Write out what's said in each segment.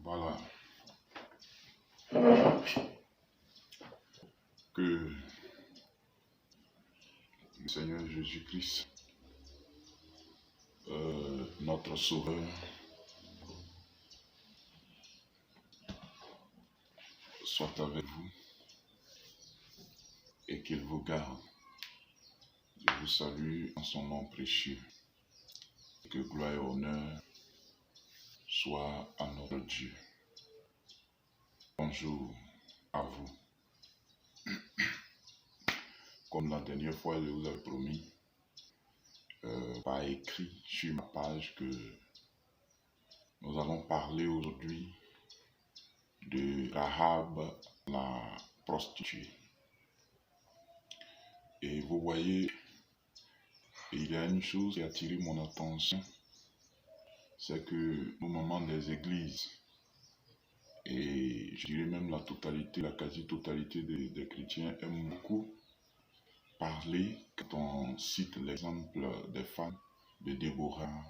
Voilà, que le Seigneur Jésus-Christ, notre Sauveur, soit avec vous et qu'il vous garde. Je vous salue en son nom précieux. Que gloire et honneur soient à notre Dieu. Bonjour à vous. Comme la dernière fois, je vous avais promis par écrit sur ma page que nous allons parler aujourd'hui de Rahab, la prostituée. Et vous voyez, il y a une chose qui a attiré mon attention, c'est que au moment des églises, et je dirais même la totalité, la quasi-totalité des chrétiens aiment beaucoup parler, quand on cite l'exemple des femmes de Déborah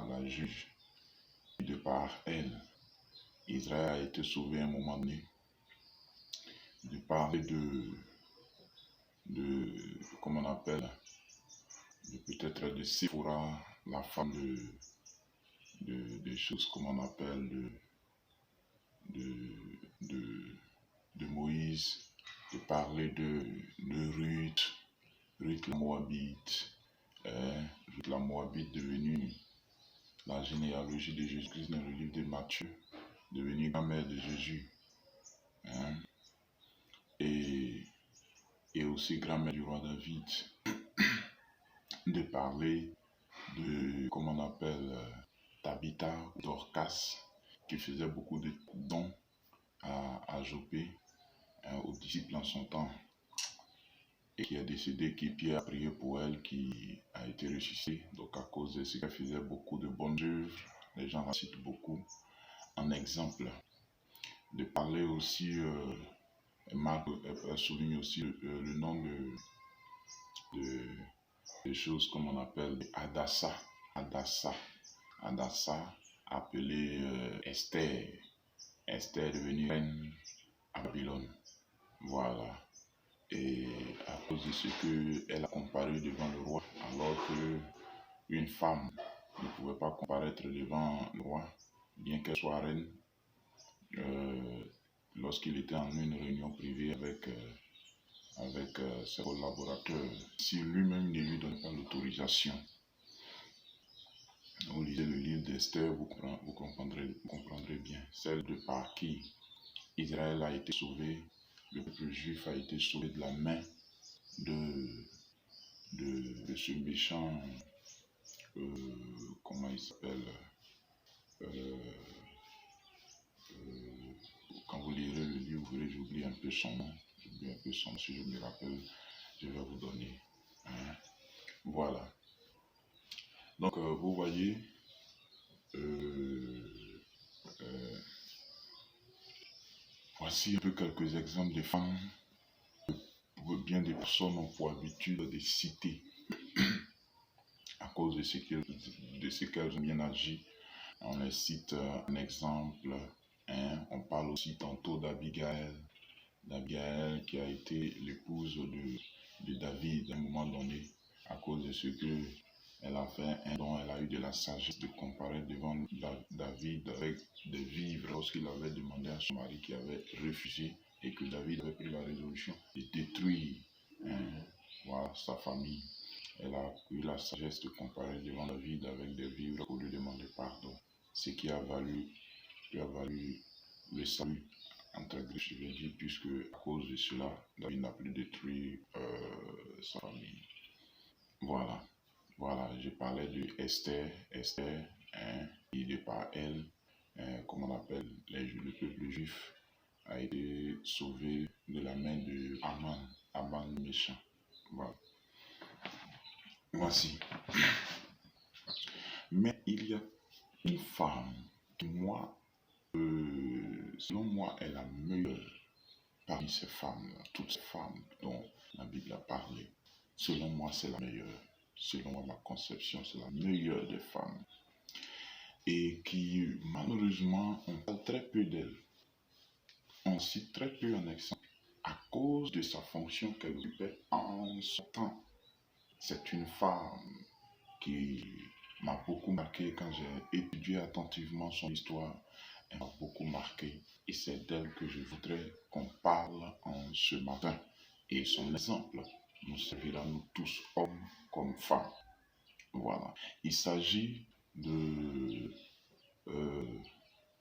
la juge, de par elle, Israël a été sauvé à un moment donné, de parler comment on appelle, peut-être de Séphora, la femme des choses, comme on appelle, de Moïse, de parler de Ruth la Moabite, Ruth la Moabite devenue la généalogie de Jésus-Christ dans le livre de Matthieu, devenue grand-mère de Jésus, hein, et aussi grand-mère du roi David, de parler de, comment on appelle, Tabitha, Dorcas, qui faisait beaucoup de dons à Jopé, aux disciples en son temps, et qui est décédée, qui Pierre a prié pour elle, qui a été ressuscitée. Donc à cause de ce qu'elle faisait beaucoup de bonnes œuvres, les gens la citent beaucoup en exemple. De parler aussi, Marc souligne aussi le nom de choses comme on appelle Hadassa, appelée Esther devenue reine à Babylone. Voilà. Et à cause de ce qu'elle a comparé devant le roi, alors qu'une femme ne pouvait pas comparaître devant le roi, bien qu'elle soit reine, lorsqu'il était en une réunion privée avec ses collaborateurs, si lui-même ne lui donne pas l'autorisation. Vous lisez le livre d'Esther, vous comprendrez bien, celle de par qui Israël a été sauvé, le peuple juif a été sauvé de la main de ce méchant, comment il s'appelle, quand vous lirez le livre, vous verrez, j'oublie un peu son nom, si je me rappelle, je vais vous donner. Hein. Voilà. Donc, vous voyez, voici un peu quelques exemples de femmes que bien des personnes ont pour habitude de citer à cause de ce qu'elles ont bien agi. On les cite un exemple, hein. On parle aussi tantôt d'Abigail qui a été l'épouse de David à un moment donné, à cause de ce que elle a fait un don, elle a eu de la sagesse de comparer devant David avec des vivres lorsqu'il avait demandé à son mari qui avait refusé et que David avait pris la résolution de détruire, voilà, sa famille. Elle a eu la sagesse de comparer devant David avec des vivres pour lui demander pardon, ce qui a valu le salut entre je vais dire, puisque à cause de cela, David n'a plus détruit sa famille. Voilà, je parlais de Esther, et de par elle, comme on appelle le peuple juif, a été sauvé de la main de Aman méchant. Voilà. Voici. Mais il y a une femme qui, selon moi, est la meilleure parmi ces femmes, toutes ces femmes dont la Bible a parlé. Selon moi, c'est la meilleure. Selon ma conception, c'est la meilleure des femmes. et qui, malheureusement, on parle très peu d'elle. On cite très peu en exemple à cause de sa fonction qu'elle occupait en son temps. C'est une femme qui m'a beaucoup marqué quand j'ai étudié attentivement son histoire. Elle m'a beaucoup marqué et c'est d'elle que je voudrais qu'on parle en ce matin. Et son exemple nous servira, nous tous, hommes comme femmes. Voilà. Il s'agit euh,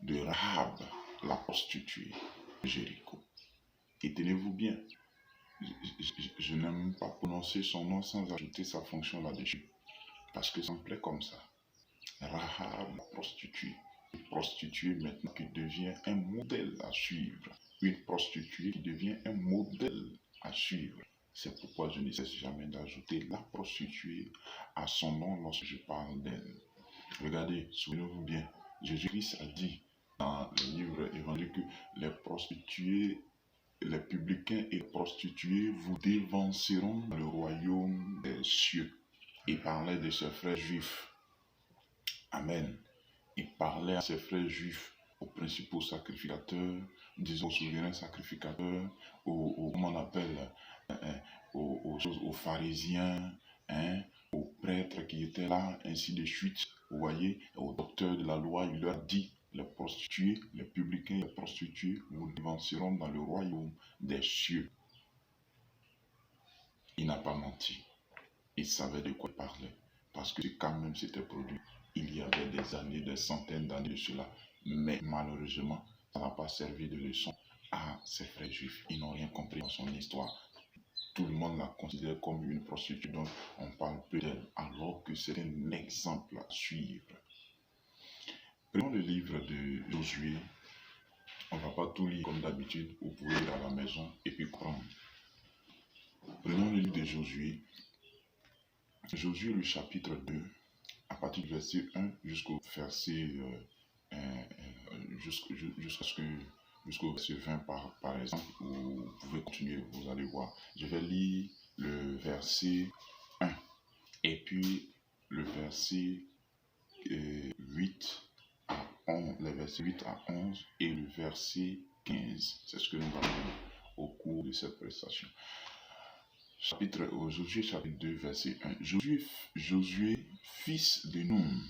de Rahab, la prostituée de Jéricho. Et tenez-vous bien, je n'aime pas prononcer son nom sans ajouter sa fonction là-dessus. Parce que ça me plaît comme ça. Rahab, la prostituée. Une prostituée maintenant qui devient un modèle à suivre. Une prostituée qui devient un modèle à suivre. C'est pourquoi je ne cesse jamais d'ajouter la prostituée à son nom lorsque je parle d'elle. Regardez, souvenez-vous bien, Jésus-Christ a dit dans le livre évangélique que les prostituées, les publicains et les prostituées vous dévanceront dans le royaume des cieux. Il parlait de ses frères juifs. Amen. Il parlait à ses frères juifs, aux principaux sacrificateurs, disons aux souverains sacrificateurs, comment on appelle, aux pharisiens, aux prêtres qui étaient là, ainsi de suite. Vous voyez, aux docteurs de la loi, il leur dit, les prostituées, les publicains, les prostituées, vous devanceront dans le royaume des cieux. Il n'a pas menti. Il savait de quoi il parlait. Parce que quand même c'était produit, il y avait des années, des centaines d'années de cela. Mais malheureusement, ça n'a pas servi de leçon à ses frères juifs. Ils n'ont rien compris dans son histoire. Tout le monde la considère comme une prostituée, donc on parle peu d'elle, alors que c'est un exemple à suivre. Prenons le livre de Josué. On ne va pas tout lire comme d'habitude, vous pouvez lire à la maison et puis prendre. Prenons le livre de Josué. Josué, le chapitre 2, à partir du verset 1 jusqu'au verset jusqu'au verset 20 par exemple, vous pouvez continuer, vous allez voir. Je vais lire le verset 1 et puis le verset 8 à 11, le verset 8 à 11 et le verset 15. C'est ce que nous allons voir au cours de cette prestation. Josué chapitre 2, verset 1. Josué, fils de Nun,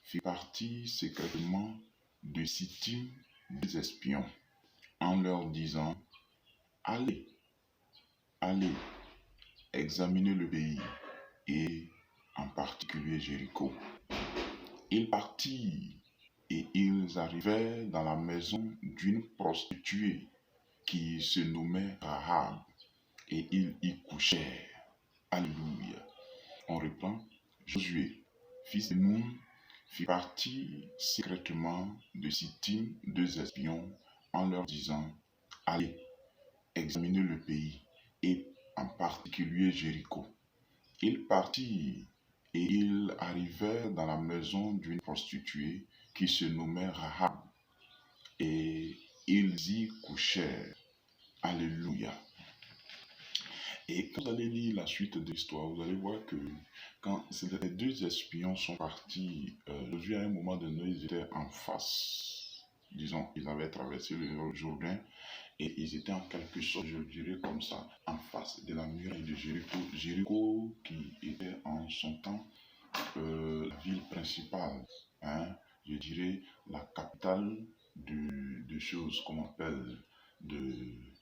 fit partie secrètement de Sittim des espions, en leur disant, allez, examinez le pays, et en particulier Jéricho. Ils partirent, et ils arrivèrent dans la maison d'une prostituée qui se nommait Rahab, et ils y couchèrent. Alléluia. On reprend. Josué, fils de Nun, fit partie secrètement de Sittim deux espions en leur disant, allez, examinez le pays, et en particulier Jéricho. Ils partirent, et ils arrivèrent dans la maison d'une prostituée qui se nommait Rahab, et ils y couchèrent. Alléluia. Et quand vous allez lire la suite de l'histoire, vous allez voir que quand les deux espions sont partis, Josué à un moment donné, ils étaient en face. Disons, ils avaient traversé le Jourdain et ils étaient en quelque sorte, je dirais comme ça, en face de la muraille de Jéricho. Jéricho qui était en son temps la ville principale, je dirais la capitale de choses qu'on appelle du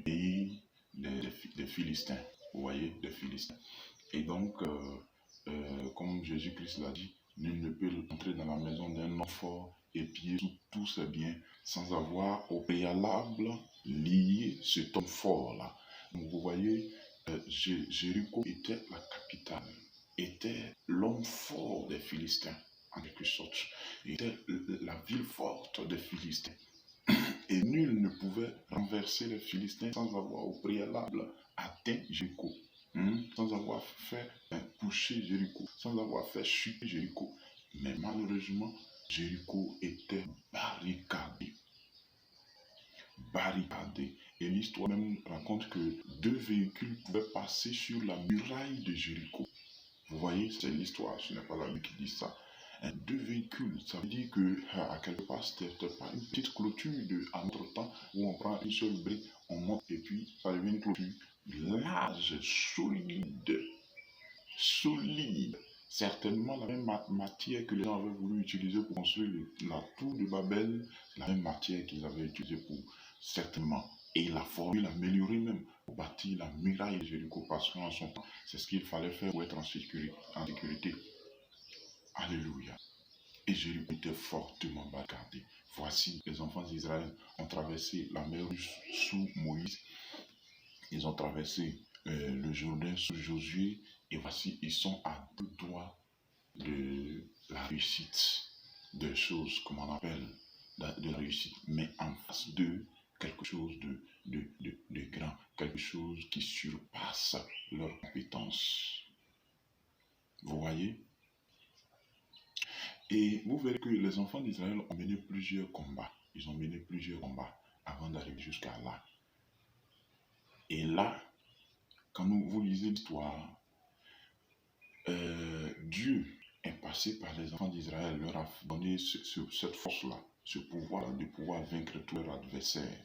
pays des Philistins, vous voyez, des Philistins. Et donc, comme Jésus-Christ l'a dit, nul ne peut entrer dans la maison d'un homme fort et piller tous ses biens sans avoir au préalable lié cet homme fort-là. Donc, vous voyez, Jéricho était la capitale, était l'homme fort des Philistins, en quelque sorte. Était la ville forte des Philistins. Et nul ne pouvait renverser les Philistins sans avoir au préalable atteint Jéricho, sans avoir fait coucher Jéricho, sans avoir fait chuter Jéricho. Mais malheureusement, Jéricho était barricadé. Et l'histoire même raconte que deux véhicules pouvaient passer sur la muraille de Jéricho. Vous voyez, c'est l'histoire, ce n'est pas la Bible qui dit ça. deux véhicules. Ça veut dire que à quelque part, c'était pas une petite clôture à notre temps où on prend une seule brique, on monte et puis ça devient une clôture large, solide. Certainement la même matière que les gens avaient voulu utiliser pour construire la tour de Babel, la même matière qu'ils avaient utilisée pour certainement. Et la formule améliorée même pour bâtir la muraille de Jéricho, parce qu'en son temps, c'est ce qu'il fallait faire pour être en sécurité. Alléluia. Et Jéricho était fortement barricadé. Voici, les enfants d'Israël ont traversé la mer Rouge sous Moïse. Ils ont traversé le Jourdain sous Josué. Et voici, ils sont à deux doigts de la réussite, des choses, comme on appelle, de la réussite. Mais en face d'eux, quelque chose de grand, quelque chose qui surpasse leurs compétences. Vous voyez? Et vous verrez que les enfants d'Israël ont mené plusieurs combats. Ils ont mené plusieurs combats avant d'arriver jusqu'à là. Et là, quand vous lisez l'histoire, Dieu est passé par les enfants d'Israël, leur a donné cette force-là, ce pouvoir de pouvoir vaincre tous leurs adversaires.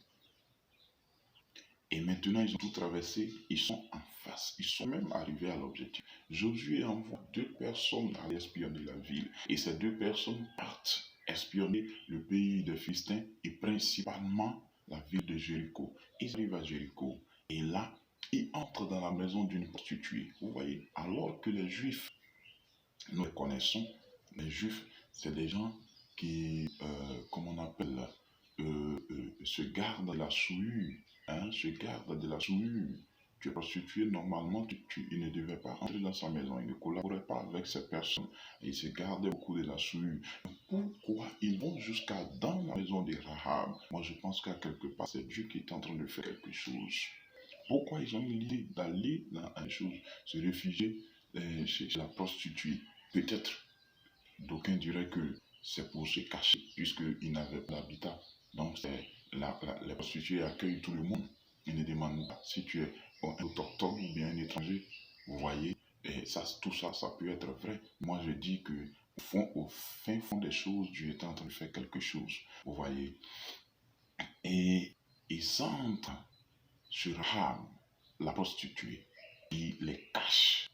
Et maintenant, ils ont tout traversé, ils sont en face, ils sont même arrivés à l'objectif. Josué envoie deux personnes aller espionner la ville. Et ces deux personnes partent espionner le pays des Philistins et principalement la ville de Jéricho. Ils arrivent à Jéricho et là, ils entrent dans la maison d'une prostituée. Vous voyez, alors que les Juifs, nous les connaissons, les Juifs, c'est des gens qui, comme on appelle, se gardent la souillure. Se garde de la souillure. Tu es prostitué, normalement, il ne devait pas entrer dans sa maison. Il ne collaborait pas avec ces personnes. Il se gardait beaucoup de la souillure. Pourquoi ils vont jusqu'à dans la maison de Rahab? Moi, je pense qu'à quelque part, c'est Dieu qui est en train de faire quelque chose. Pourquoi ils ont eu l'idée d'aller dans une chose, se réfugier chez la prostituée? Peut-être, d'aucuns diraient que c'est pour se cacher, puisqu'ils n'avaient pas d'habitat. Donc, les prostituées accueillent tout le monde. Ils ne demandent pas si tu es un autochtone ou bien un étranger. Vous voyez, et ça, tout ça, ça peut être vrai. Moi, je dis que au fin fond des choses, Dieu est en train de faire quelque chose. Vous voyez. Et ils entrent sur Rahab, la prostituée, qui les cache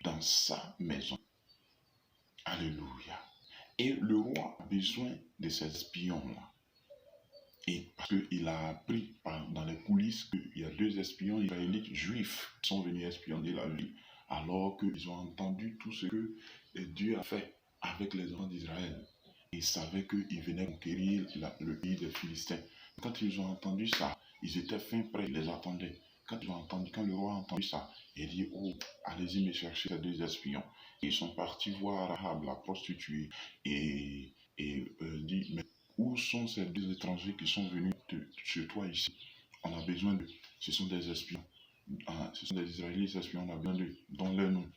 dans sa maison. Alléluia. Et le roi a besoin de ces espions-là. Et parce qu'il a appris dans les coulisses qu'il y a deux espions israélites juifs qui sont venus espionner la ville, alors qu'ils ont entendu tout ce que Dieu a fait avec les enfants d'Israël. Ils savaient qu'ils venaient conquérir le pays des Philistins. Quand ils ont entendu ça, ils étaient fin prêts, ils les attendaient. Quand le roi a entendu ça, il dit, oh, allez-y me chercher ces deux espions. Et ils sont partis voir Rahab, la prostituée, et dit, mais où sont ces deux étrangers qui sont venus chez toi ici? On a besoin d'eux. Ce sont des espions. Ce sont des Israélites espions, on a besoin d'eux. Donne-leur nom.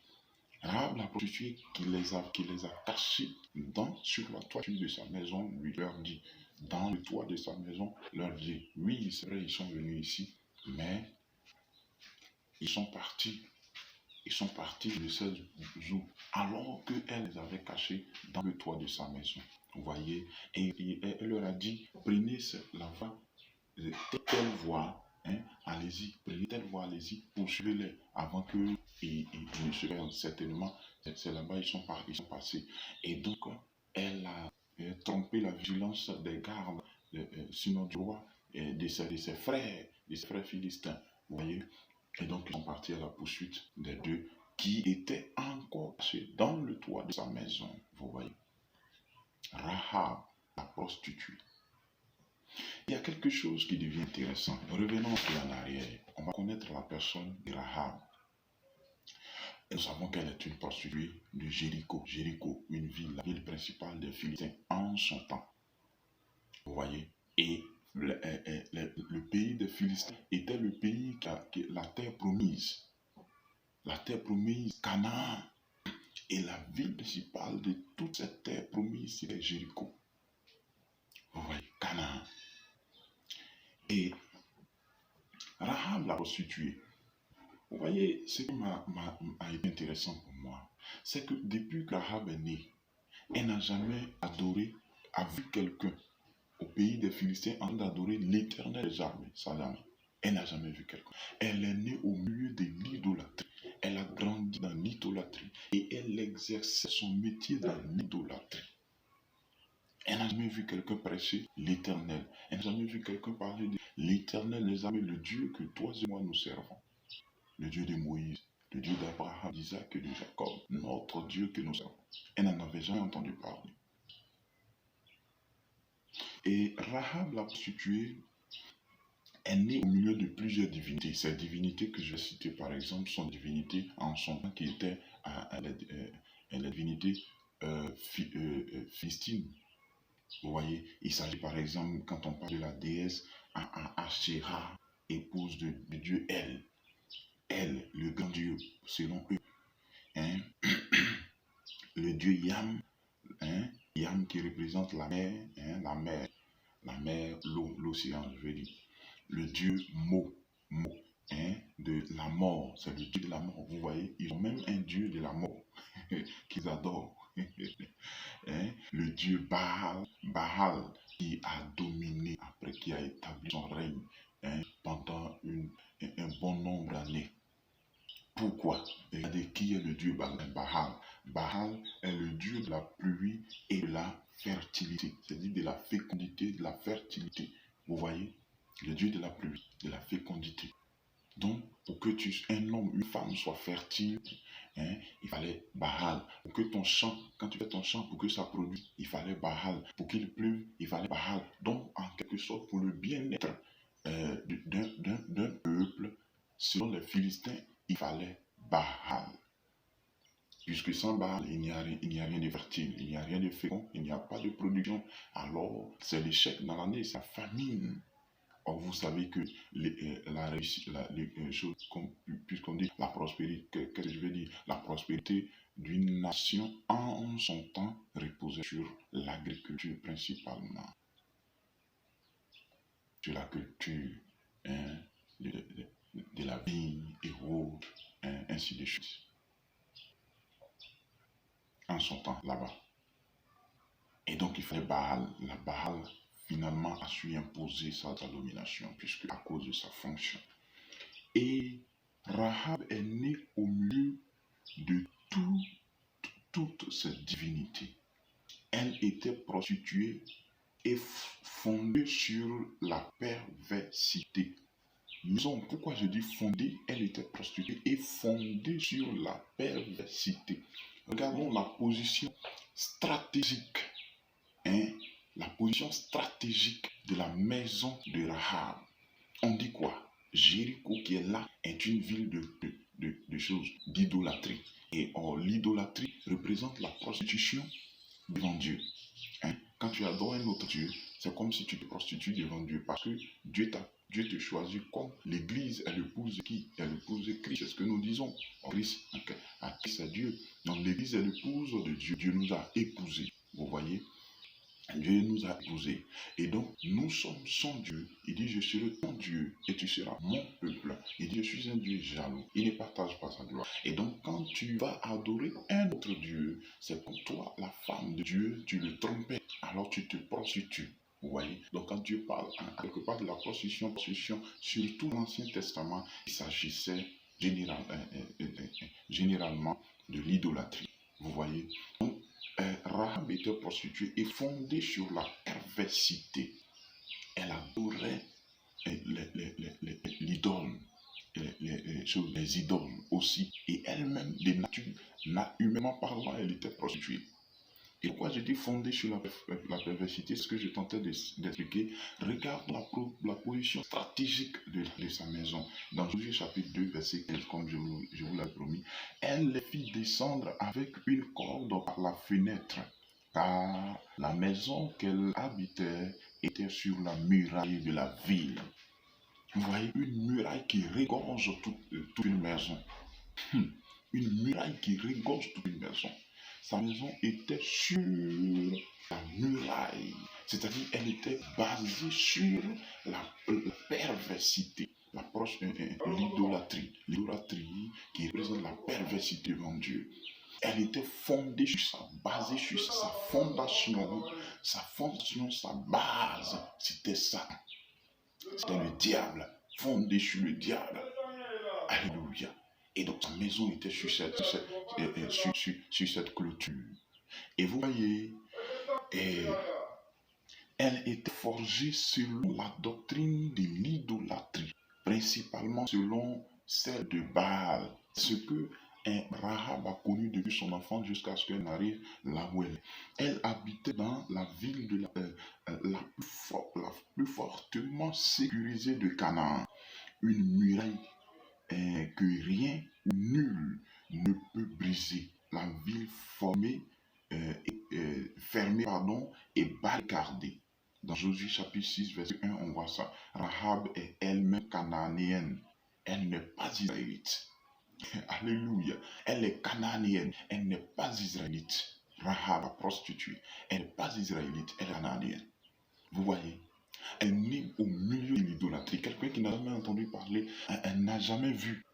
Rahab, la prostituée qui les a cachés sur la toiture de sa maison, leur dit, dans le toit de sa maison, leur dit, oui, c'est vrai, ils sont venus ici, mais ils sont partis le 16 août, alors qu'elle les avait cachés dans le toit de sa maison. Vous voyez, et elle leur a dit, prenez la voie, telle voie, allez-y, prenez telle voie, allez-y, poursuivez-les avant qu'ils ne se perdent. Certainement, c'est là-bas ils sont passés. Et donc, elle a trompé la vigilance des gardes, sinon du roi, de ses frères philistins. Vous voyez. Et donc, ils sont partis à la poursuite des deux qui étaient encore cachés dans le toit de sa maison. Vous voyez. Rahab, la prostituée. Il y a quelque chose qui devient intéressant. Revenons en arrière. On va connaître la personne de Rahab. Et nous savons qu'elle est une prostituée de Jéricho. Jéricho, une ville, la ville principale des Philistins en son temps. Vous voyez. Et le pays des Philistins était le pays qui la terre promise. La terre promise, Canaan. Et la ville principale de toute cette terre promise, c'est Jéricho. Vous voyez, Canaan. Et Rahab la prostituée. Vous voyez, ce qui a été intéressant pour moi, c'est que depuis que Rahab est née, elle n'a jamais adoré, a vu quelqu'un au pays des Philistins en train d'adorer l'Éternel des armées, ça jamais. Elle n'a jamais vu quelqu'un. Elle est née au milieu de l'idolâtrie. Elle a grandi dans l'idolâtrie et elle exerçait son métier dans l'idolâtrie. Elle n'a jamais vu quelqu'un prêcher l'Éternel. Elle n'a jamais vu quelqu'un parler de l'Éternel des armées, le Dieu que toi et moi nous servons. Le Dieu de Moïse, le Dieu d'Abraham, d'Isaac et de Jacob, notre Dieu que nous servons. Elle n'en avait jamais entendu parler. Et Rahab, la prostituée, est née au milieu de plusieurs divinités. Ces divinités que je vais citer par exemple sont divinités en son temps qui étaient la divinité philistine. Vous voyez, il s'agit par exemple, quand on parle de la déesse Asherah, épouse du dieu El, le grand dieu, selon eux. Hein? Le dieu Yam, hein? Yam qui représente la mer, hein? La mer, l'océan, je veux dire. Le dieu Mo, hein? De la mort, c'est le dieu de la mort. Vous voyez, ils ont même un dieu de la mort qu'ils adorent. Hein? Le dieu Baal, qui a dominé après, qui a établi son règne, hein? Pendant un bon nombre d'années. Pourquoi? Regardez qui est le dieu Baal. Baal est le dieu de la pluie et de la fertilité, c'est-à-dire de la fécondité, de la fertilité. Vous voyez? Le dieu de la pluie, de la fécondité. Donc, pour que un homme, une femme soit fertile, hein, il fallait Baal. Pour que ton champ, quand tu fais ton champ, pour que ça produise, il fallait Baal. Pour qu'il pleuve, il fallait Baal. Donc, en quelque sorte, pour le bien-être d'un peuple, selon les Philistins, il fallait Baal. Puisque sans Baal, il n'y a rien de fertile, il n'y a rien de fécond, il n'y a pas de production. Alors, c'est l'échec dans l'année, c'est la famine. Or, vous savez que la réussite, les choses, puisqu'on dit la prospérité, qu'est-ce que je veux dire? La prospérité d'une nation en son temps reposait sur l'agriculture principalement. Sur la culture, hein, de la vigne et autres, hein, ainsi de suite. En son temps, là-bas. Et donc, il fallait Baal. La Baal, finalement, a su imposer sa domination, puisque à cause de sa fonction. Et Rahab est née au milieu de toutes ces divinités. Elle était prostituée et fondée sur la perversité. Mais pourquoi je dis fondée? Elle était prostituée et fondée sur la perversité. Regardons la position stratégique. Hein, la position stratégique de la maison de Rahab. On dit quoi? Jéricho qui est là est une ville de choses, d'idolâtrie. Et or, l'idolâtrie représente la prostitution devant Dieu. Hein? Quand tu adores un autre Dieu, c'est comme si tu te prostitues devant Dieu. Parce que Dieu te choisit comme l'Église est l'épouse de qui? Elle est l'épouse de Christ. C'est ce que nous disons. Christ, c'est Dieu. Donc l'Église est l'épouse de Dieu. Dieu nous a épousés. Vous voyez? Dieu nous a épousés. Et donc, nous sommes son Dieu. Il dit, je serai ton Dieu et tu seras mon peuple. Il dit, je suis un Dieu jaloux. Il ne partage pas sa gloire. Et donc, quand tu vas adorer un autre Dieu, c'est pour toi, la femme de Dieu, tu le trompais. Alors, tu te prostitues. Vous voyez? Donc, quand Dieu parle quelque part de la prostitution, surtout l'Ancien Testament, il s'agissait généralement de l'idolâtrie. Vous voyez? Donc, Rahab était prostituée et fondée sur la perversité. Elle adorait l'idole, les idoles aussi. Et elle-même, humainement parlant, elle était prostituée. Et pourquoi je dis fondée sur la perversité, ce que je tentais d'expliquer, regarde la position stratégique de sa maison. Dans Josué chapitre 2, verset 15, comme je vous l'avais promis, elle les fit descendre avec une corde par la fenêtre, car la maison qu'elle habitait était sur la muraille de la ville. Vous voyez, une muraille qui regorge toute une maison. Une muraille qui regorge toute une maison. Sa maison était sur la muraille, c'est-à-dire elle était basée sur la perversité. l'idolâtrie. L'idolâtrie qui représente la perversité devant Dieu. Elle était fondée basée sur sa fondation. Sa fondation, sa base, c'était ça. C'était le diable, fondé sur le diable. Alléluia. Et donc sa maison était sur cette clôture. Et vous voyez, elle était forgée selon la doctrine de l'idolâtrie, principalement selon celle de Baal. Ce que Rahab a connu depuis son enfance jusqu'à ce qu'elle arrive là où elle est. Elle habitait dans la ville la plus fortement sécurisée de Canaan. Une muraille que rien ou nul ne peut briser. La ville fermée et barricadée. Dans Josué chapitre 6, verset 1, on voit ça. Rahab est elle-même cananéenne. Elle n'est pas israélite. Alléluia. Elle est cananéenne. Elle n'est pas israélite. Rahab, la prostituée. Elle n'est pas israélite. Elle est cananéenne. Vous voyez? Elle est née au milieu de l'idolâtrie. Quelqu'un qui n'a jamais entendu parler, elle n'a jamais vu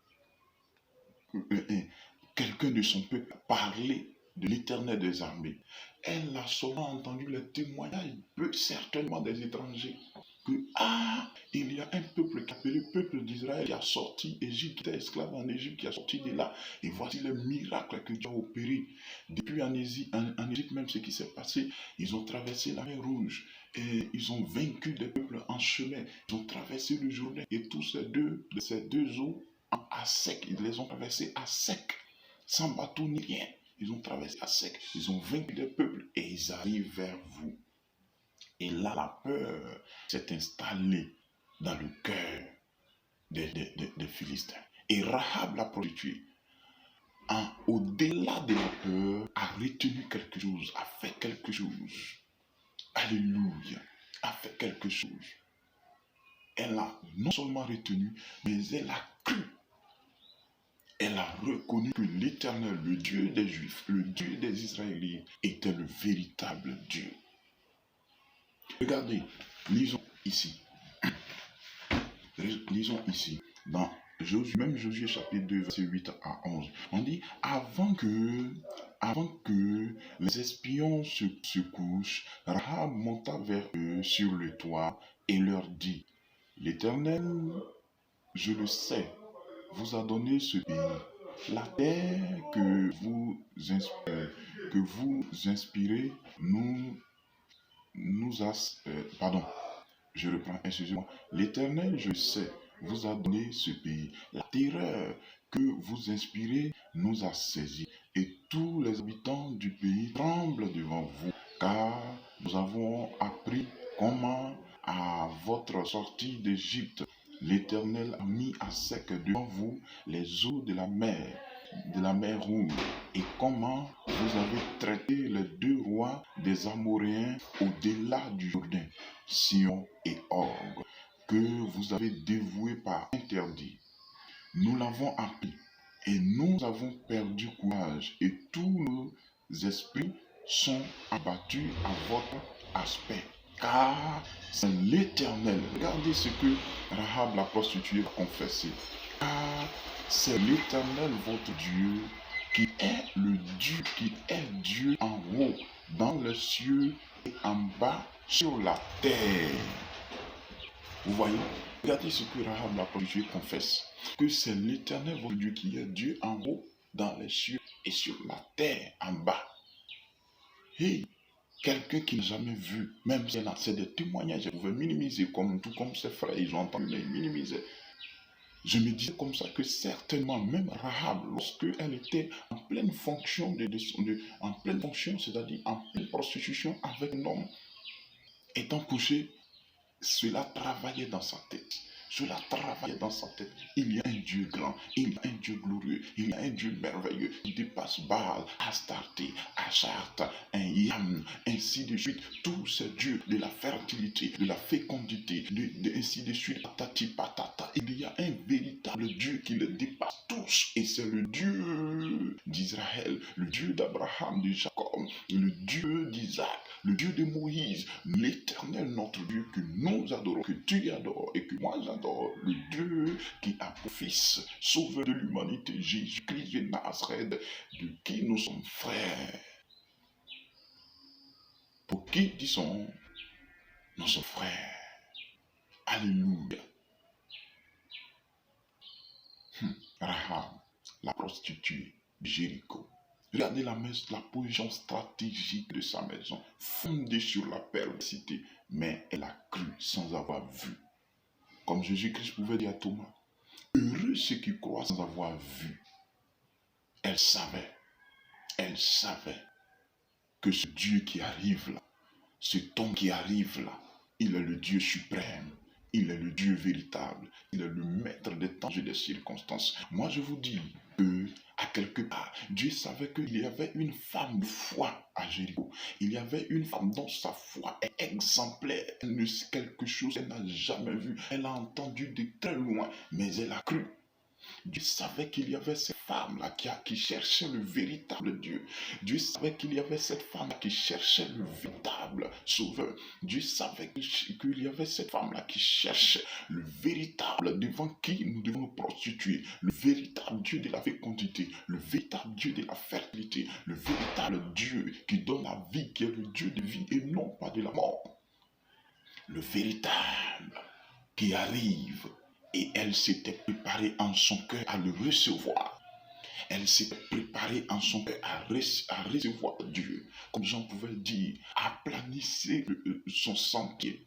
quelqu'un de son peuple parler de l'Éternel des armées. Elle a seulement entendu les témoignages, certainement des étrangers, que il y a un peuple qui est appelé peuple d'Israël qui a sorti d'Égypte, qui était esclave en Égypte, qui a sorti de là. Et voici les miracles que Dieu a opérés. Depuis en Égypte même, ce qui s'est passé, ils ont traversé la mer Rouge. Et ils ont vaincu des peuples en chemin. Ils ont traversé le Jourdain. Et tous ces deux eaux à sec, ils les ont traversés à sec, sans bateau ni rien. Ils ont traversé à sec. Ils ont vaincu des peuples et ils arrivent vers vous. Et là, la peur s'est installée dans le cœur des Philistins. Et Rahab, la prostituée, au-delà de la peur, a retenu quelque chose, a fait quelque chose. Alléluia, a fait quelque chose. Elle a non seulement retenu, mais elle a cru. Elle a reconnu que l'Éternel, le Dieu des Juifs, le Dieu des Israéliens, était le véritable Dieu. Regardez, lisons ici. Lisons ici, dans Josué chapitre 2, verset 8 à 11. On dit, avant que les espions se couchent, Rahab monta vers eux sur le toit et leur dit, l'Éternel, je le sais, vous a donné ce pays. La terre que vous inspirez je reprends, excusez-moi. L'Éternel, je sais, vous a donné ce pays. La terreur que vous inspirez nous a saisis. Et tous les habitants du pays tremblent devant vous, car nous avons appris comment, à votre sortie d'Égypte, l'Éternel a mis à sec devant vous les eaux de la mer Rouge, et comment vous avez traité les deux rois des Amoréens au-delà du Jourdain, Sion et Og, que vous avez dévoués par interdit. Nous l'avons appris, et nous avons perdu courage, et tous nos esprits sont abattus à votre aspect. Car c'est l'Éternel. Regardez ce que Rahab la prostituée a confessé. Car c'est l'Éternel votre Dieu qui est Dieu en haut, dans les cieux et en bas sur la terre. Vous voyez, regardez ce que Rahab la prostituée confesse. Que c'est l'Éternel votre Dieu qui est Dieu en haut, dans les cieux et sur la terre en bas. Hey! Quelqu'un qui n'a jamais vu, même si c'est des témoignages, je pouvais minimiser, tout comme ses frères, ils ont entendu, mais minimiser. Je me disais comme ça que certainement, même Rahab, lorsqu'elle était en pleine fonction, c'est-à-dire en pleine prostitution avec un homme, étant couché, cela travaillait dans sa tête. Il y a un Dieu grand, il y a un Dieu glorieux, il y a un Dieu merveilleux qui dépasse Baal, Astarté, Acharte, un Yam, ainsi de suite. Tous ces dieux de la fertilité, de la fécondité, ainsi de suite, patati patata. Il y a un véritable Dieu qui les dépasse tous, et c'est le Dieu d'Israël, le Dieu d'Abraham, de Jacob, le Dieu d'Isaac, le Dieu de Moïse, l'Éternel, notre Dieu que nous adorons, que tu adores et que moi j'adore. adore, le Dieu qui a pour fils, sauveur de l'humanité, Jésus-Christ de Nazareth, de qui nous sommes frères. Pour qui disons, nous sommes frères. Alléluia. Rahab, la prostituée de Jéricho. Regardez la position stratégique de sa maison, fondée sur la perversité, mais elle a cru sans avoir vu. Comme Jésus-Christ pouvait dire à Thomas, heureux ceux qui croient sans avoir vu. Elle savait que ce Dieu qui arrive là, cet homme qui arrive là, il est le Dieu suprême. Il est le Dieu véritable. Il est le maître des temps et des circonstances. Moi, je vous dis que, à quelque part, Dieu savait qu'il y avait une femme de foi à Jéricho. Il y avait une femme dont sa foi est exemplaire. Elle ne sait quelque chose qu'elle n'a jamais vu. Elle a entendu de très loin, mais elle a cru. Dieu savait qu'il y avait cette femme-là qui cherchait le véritable Dieu. Dieu savait qu'il y avait cette femme qui cherchait le véritable Sauveur. Dieu savait qu'il y avait cette femme-là qui cherchait le véritable devant qui nous devons nous prostituer. Le véritable Dieu de la fécondité, le véritable Dieu de la fertilité, le véritable Dieu qui donne la vie, qui est le Dieu de vie et non pas de la mort. Le véritable qui arrive. Et elle s'était préparée en son cœur à le recevoir. Elle s'était préparée en son cœur à recevoir Dieu. Comme Jean pouvait dire, aplanissez son sentier.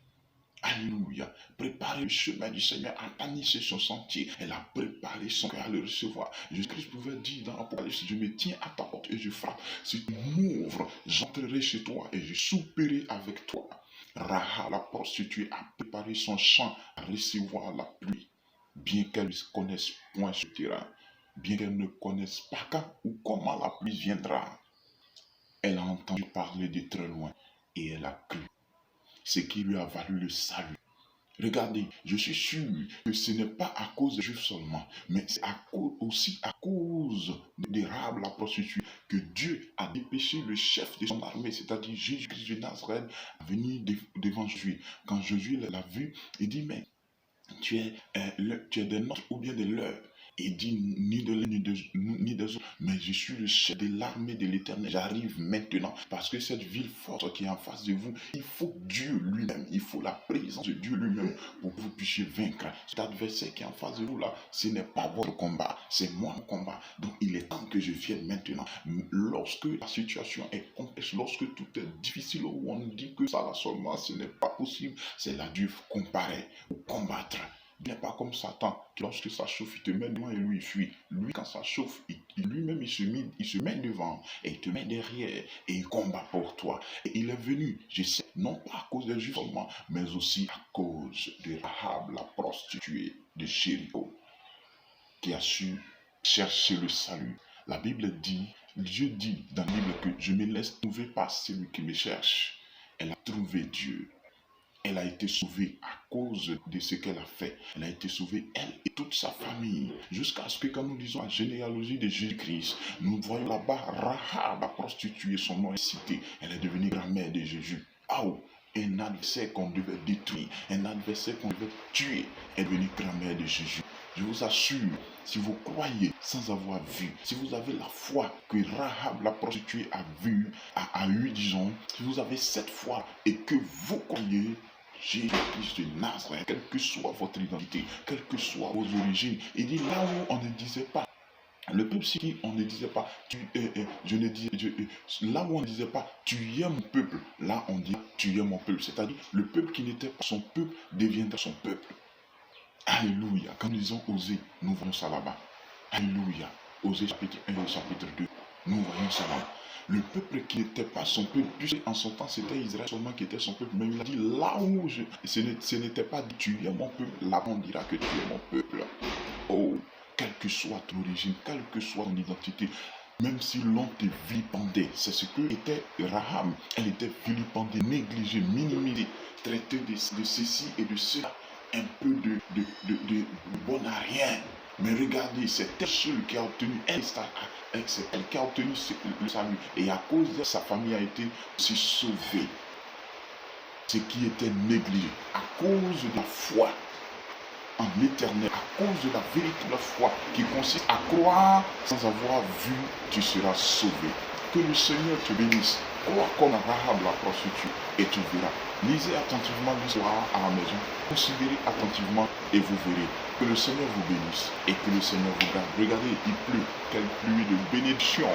Alléluia. Préparez le chemin du Seigneur, aplanissez son sentier. Elle a préparé son cœur à le recevoir. Jésus-Christ pouvait dire dans l'Apocalypse, je me tiens à ta porte et je frappe. Si tu m'ouvres, j'entrerai chez toi et je souperai avec toi. Rahab, la prostituée, a préparé son champ à recevoir la pluie. Bien qu'elle ne connaisse point ce terrain, bien qu'elle ne connaisse pas quand ou comment la pluie viendra, elle a entendu parler de très loin et elle a cru, ce qui lui a valu le salut. Regardez, je suis sûr que ce n'est pas à cause des Juifs seulement, mais c'est aussi à cause de Rahab la prostituée que Dieu a dépêché le chef de son armée, c'est-à-dire Jésus-Christ de Nazareth, à venir devant Josué. Quand Josué l'a vu, il dit, mais tu es des nôtres ou bien de leurs. Il dit ni de l'un ni des autres, mais je suis le chef de l'armée de l'Éternel. J'arrive maintenant parce que cette ville forte qui est en face de vous, il faut Dieu lui-même, il faut la présence de Dieu lui-même pour que vous puissiez vaincre. Cet adversaire qui est en face de vous là, ce n'est pas votre combat, c'est moi mon combat. Donc il est temps que je vienne maintenant. Lorsque la situation est complexe, lorsque tout est difficile, où on dit que ça là seulement, ce n'est pas possible, c'est là Dieu comparer ou combattre. Il n'est pas comme Satan, qui lorsque ça chauffe, il te met devant et lui il fuit. Lui, quand ça chauffe, lui-même il se met devant et il te met derrière et il combat pour toi. Et il est venu, je sais, non pas à cause des Juifs seulement, mais aussi à cause de Rahab, la prostituée de Jéricho, qui a su chercher le salut. La Bible dit, Dieu dit dans la Bible que je me laisse trouver par celui qui me cherche. Elle a trouvé Dieu. Elle a été sauvée à cause de ce qu'elle a fait. Elle a été sauvée, elle et toute sa famille. Jusqu'à ce que quand nous lisons la généalogie de Jésus-Christ, nous voyons là-bas Rahab, la prostituée, son nom est cité. Elle est devenue grand-mère de Jésus. Oh, un adversaire qu'on devait détruire, un adversaire qu'on devait tuer, est devenu grand-mère de Jésus. Je vous assure, si vous croyez sans avoir vu, si vous avez la foi que Rahab, la prostituée, a eu, disons, si vous avez cette foi et que vous croyez, Jésus-Christ de Nazareth, quelle que soit votre identité, quelles que soient vos origines, il dit là où on ne disait pas, le peuple si on ne disait pas, là où on ne disait pas, tu es mon peuple, là on dit, tu es mon peuple, c'est-à-dire le peuple qui n'était pas son peuple deviendra son peuple. Alléluia, quand nous disons Osée, nous voyons ça là-bas. Alléluia, Osée chapitre 1 et chapitre 2, nous voyons ça là-bas. Le peuple qui n'était pas son peuple, puisque en son temps c'était Israël seulement qui était son peuple, mais il a dit là où ce n'était pas dit tu es mon peuple, là on dira que tu es mon peuple. Oh, quelle que soit ton origine, quelle que soit ton identité, même si l'on te vilipendait, c'est ce que était Rahab, elle était vilipendée, négligée, minimisée, traitée de ceci et de cela, un peu de bon à rien. Mais regardez, c'est elle seule qui a obtenu, c'est elle qui a obtenu le salut. Et à cause de sa famille a été aussi sauvée. Ce qui était négligé, à cause de la foi, en l'éternel à cause de la véritable foi qui consiste à croire sans avoir vu, tu seras sauvé. Que le Seigneur te bénisse. Crois comme Rahab la prostituée et tu verras. Lisez attentivement l'histoire à la maison. Considérez attentivement et vous verrez. Que le Seigneur vous bénisse et que le Seigneur vous garde. Regardez, il pleut. Quelle pluie de bénédiction.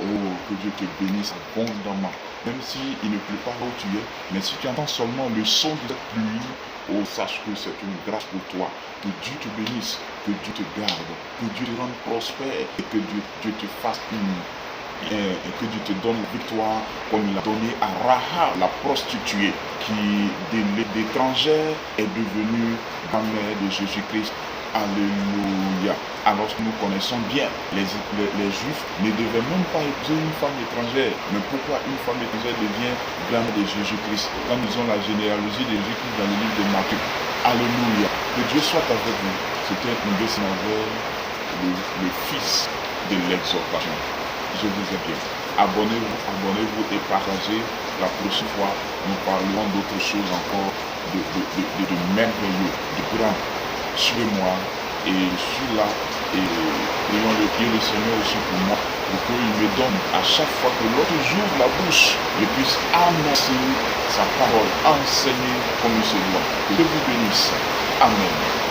Oh, que Dieu te bénisse abondamment. Même s'il ne pleut pas là où tu es, mais si tu entends seulement le son de cette pluie, oh, sache que c'est une grâce pour toi. Que Dieu te bénisse, que Dieu te garde, que Dieu te rende prospère et que Dieu te fasse et que Dieu te donne la victoire comme il a donné à Rahab, la prostituée, qui d'étrangère est devenue la mère de Jésus-Christ. Alléluia. Alors que nous connaissons bien, les Juifs ne devaient même pas épouser une femme étrangère. Mais pourquoi une femme étrangère devient grand de Jésus-Christ? Quand nous avons la généalogie de Jésus-Christ dans le livre de Matthieu. Alléluia. Que Dieu soit avec vous. C'était une descendance le fils de l'exhortation. Je vous aime. Abonnez-vous et partagez. La prochaine fois, nous parlerons d'autres choses encore, de merveilleux, de grand. Suivez-moi et je suis là et prions le Seigneur aussi pour moi, pour qu'il me donne à chaque fois que l'autre j'ouvre la bouche, je puisse annoncer sa parole, enseigner comme il se doit. Que Dieu vous bénisse. Amen.